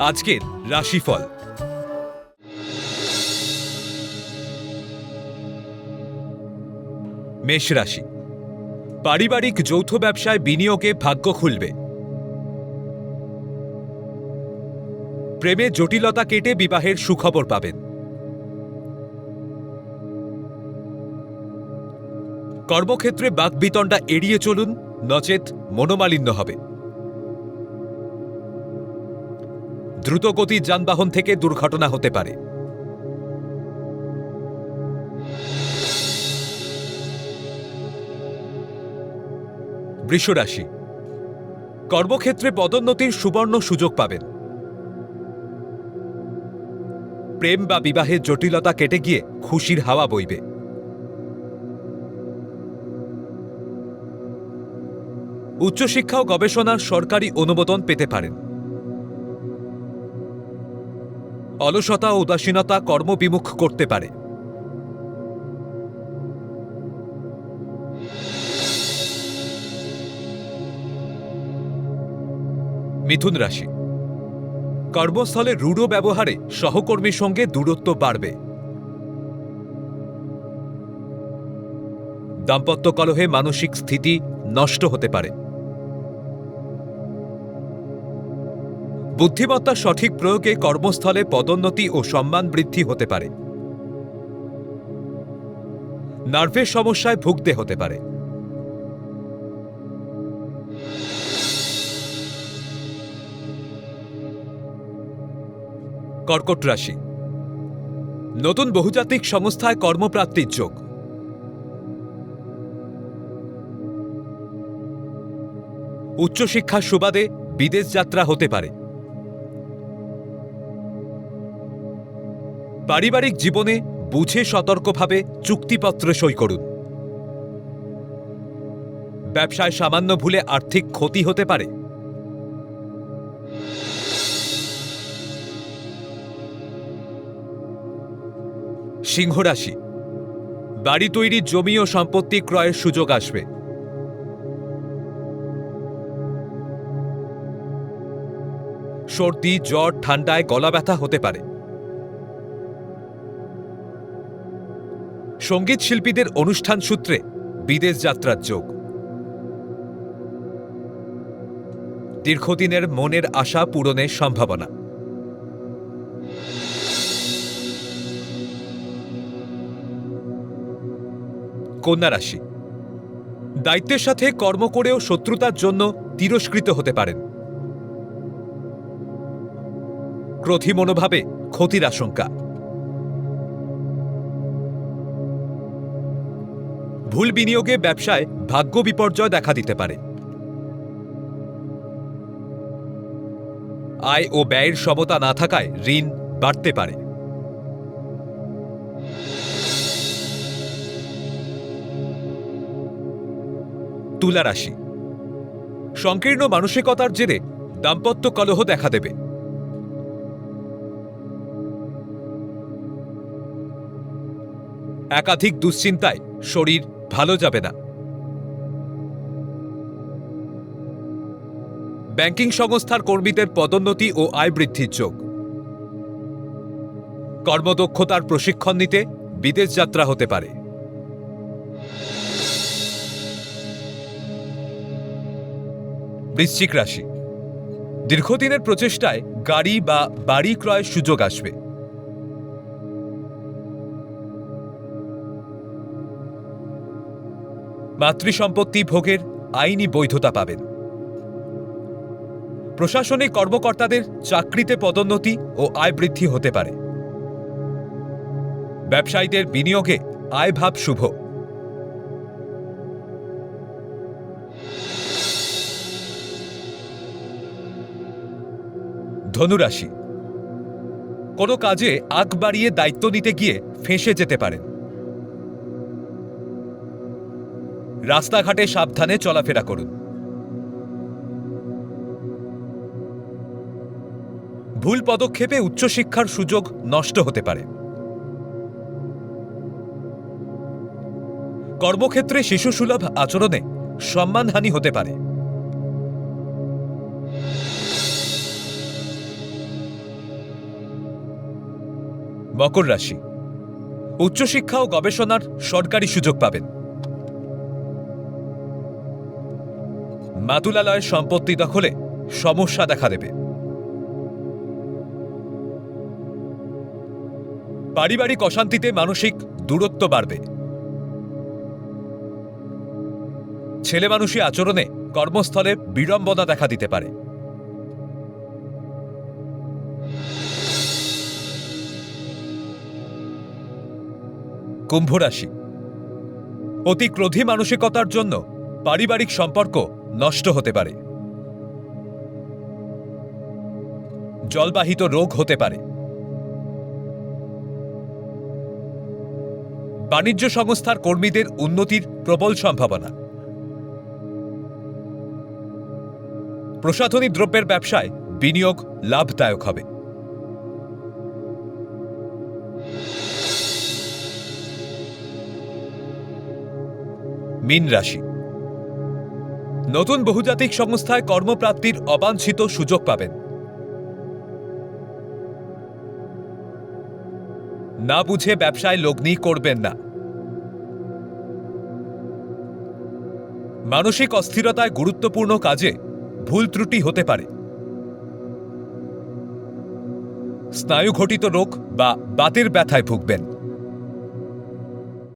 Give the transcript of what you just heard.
আজকের রাশিফল। মেষ রাশি, পারিবারিক যৌথ ব্যবসায় বিনিয়োগে ভাগ্য খুলবে। প্রেমে জটিলতা কেটে বিবাহের সুখবর পাবেন। কর্মক্ষেত্রে বাকবিতণ্ডা এড়িয়ে চলুন, নচেত মনোমালিন্য হবে। দ্রুতগতির যানবাহন থেকে দুর্ঘটনা হতে পারে। বৃষ রাশি, কর্মক্ষেত্রে পদোন্নতির সুবর্ণ সুযোগ পাবেন। প্রেম বা বিবাহের জটিলতা কেটে গিয়ে খুশির হাওয়া বইবে। উচ্চশিক্ষা ও গবেষণার সরকারি অনুমোদন পেতে পারেন। অলসতা ও উদাসীনতা কর্মবিমুখ করতে পারে। মিথুন রাশি, কর্মস্থলে রূঢ় ব্যবহারে সহকর্মীর সঙ্গে দূরত্ব বাড়বে। দাম্পত্য কলহে মানসিক স্থিতি নষ্ট হতে পারে। বুদ্ধিমত্তার সঠিক প্রয়োগে কর্মস্থলে পদোন্নতি ও সম্মান বৃদ্ধি হতে পারে। নার্ভের সমস্যায় ভুগতে হতে পারে। কর্কট রাশি, নতুন বহুজাতিক সংস্থায় কর্মপ্রাপ্তির যোগ। উচ্চশিক্ষার সুবাদে বিদেশ যাত্রা হতে পারে। পারিবারিক জীবনে বুঝে সতর্কভাবে চুক্তিপত্র সই করুন। ব্যবসায় সামান্য ভুলে আর্থিক ক্ষতি হতে পারে। সিংহ রাশি, বাড়ি তৈরির জমি ও সম্পত্তি ক্রয়ের সুযোগ আসবে। সর্দি, জ্বর, ঠান্ডায় গলা ব্যথা হতে পারে। সঙ্গীত শিল্পীদের অনুষ্ঠান সূত্রে বিদেশ যাত্রার যোগ। দীর্ঘদিনের মনের আশা পূরণের সম্ভাবনা। কন্যা রাশি, দায়িত্বের সাথে কর্ম করেও শত্রুতার জন্য তিরস্কৃত হতে পারেন। ক্রোধী মনোভাবে ক্ষতির আশঙ্কা। ভুল বিনিয়োগে ব্যবসায় ভাগ্য বিপর্যয় দেখা দিতে পারে। আয় ও ব্যয়ের সমতা না থাকায় ঋণ বাড়তে পারে। তুলা রাশি, সংকীর্ণ মানসিকতার জেরে দাম্পত্য কলহ দেখা দেবে। একাধিক দুশ্চিন্তায় শরীর ভালো যাবে না। ব্যাংকিং সংস্থার কর্মীদের পদোন্নতি ও আয় বৃদ্ধির যোগ। কর্মদক্ষতার প্রশিক্ষণ নিতে বিদেশ যাত্রা হতে পারে। বৃশ্চিক রাশি, দীর্ঘদিনের প্রচেষ্টায় গাড়ি বা বাড়ি ক্রয়ের সুযোগ আসবে। মাতৃসম্পত্তি ভোগের আইনি বৈধতা পাবেন। প্রশাসনিক কর্মকর্তাদের চাকরিতে পদোন্নতি ও আয় বৃদ্ধি হতে পারে। ব্যবসায়ীদের বিনিয়োগে আয়ভাব শুভ। ধনুরাশি, কোনো কাজে আগ বাড়িয়ে দায়িত্ব নিতে গিয়ে ফেঁসে যেতে পারেন। রাস্তাঘাটে সাবধানে চলাফেরা করুন। ভুল পদক্ষেপে উচ্চশিক্ষার সুযোগ নষ্ট হতে পারে। কর্মক্ষেত্রে শিশুসুলভ আচরণে সম্মানহানি হতে পারে। মকর রাশি, উচ্চশিক্ষা ও গবেষণার সরকারি সুযোগ পাবেন। মাতুলালয়ের সম্পত্তি দখলে সমস্যা দেখা দেবে। পারিবারিক অশান্তিতে মানসিক দূরত্ব বাড়বে। ছেলে মানুষী আচরণে কর্মস্থলে বিড়ম্বনা দেখা দিতে পারে। কুম্ভ রাশি, অতি ক্রোধী মানসিকতার জন্য পারিবারিক সম্পর্ক নষ্ট হতে পারে। জলবাহিত রোগ হতে পারে। বাণিজ্য সংস্থার কর্মীদের উন্নতির প্রবল সম্ভাবনা। প্রসাধনী দ্রব্যের ব্যবসায় বিনিয়োগ লাভদায়ক হবে। মীন রাশি, নতুন বহুজাতিক সংস্থায় কর্মপ্রাপ্তির অবাঞ্ছিত সুযোগ পাবেন। না বুঝে ব্যবসায় লগ্নি করবেন না। মানসিক অস্থিরতায় গুরুত্বপূর্ণ কাজে ভুল ত্রুটি হতে পারে। স্নায়ুঘটিত রোগ বা বাতের ব্যথায় ভুগবেন।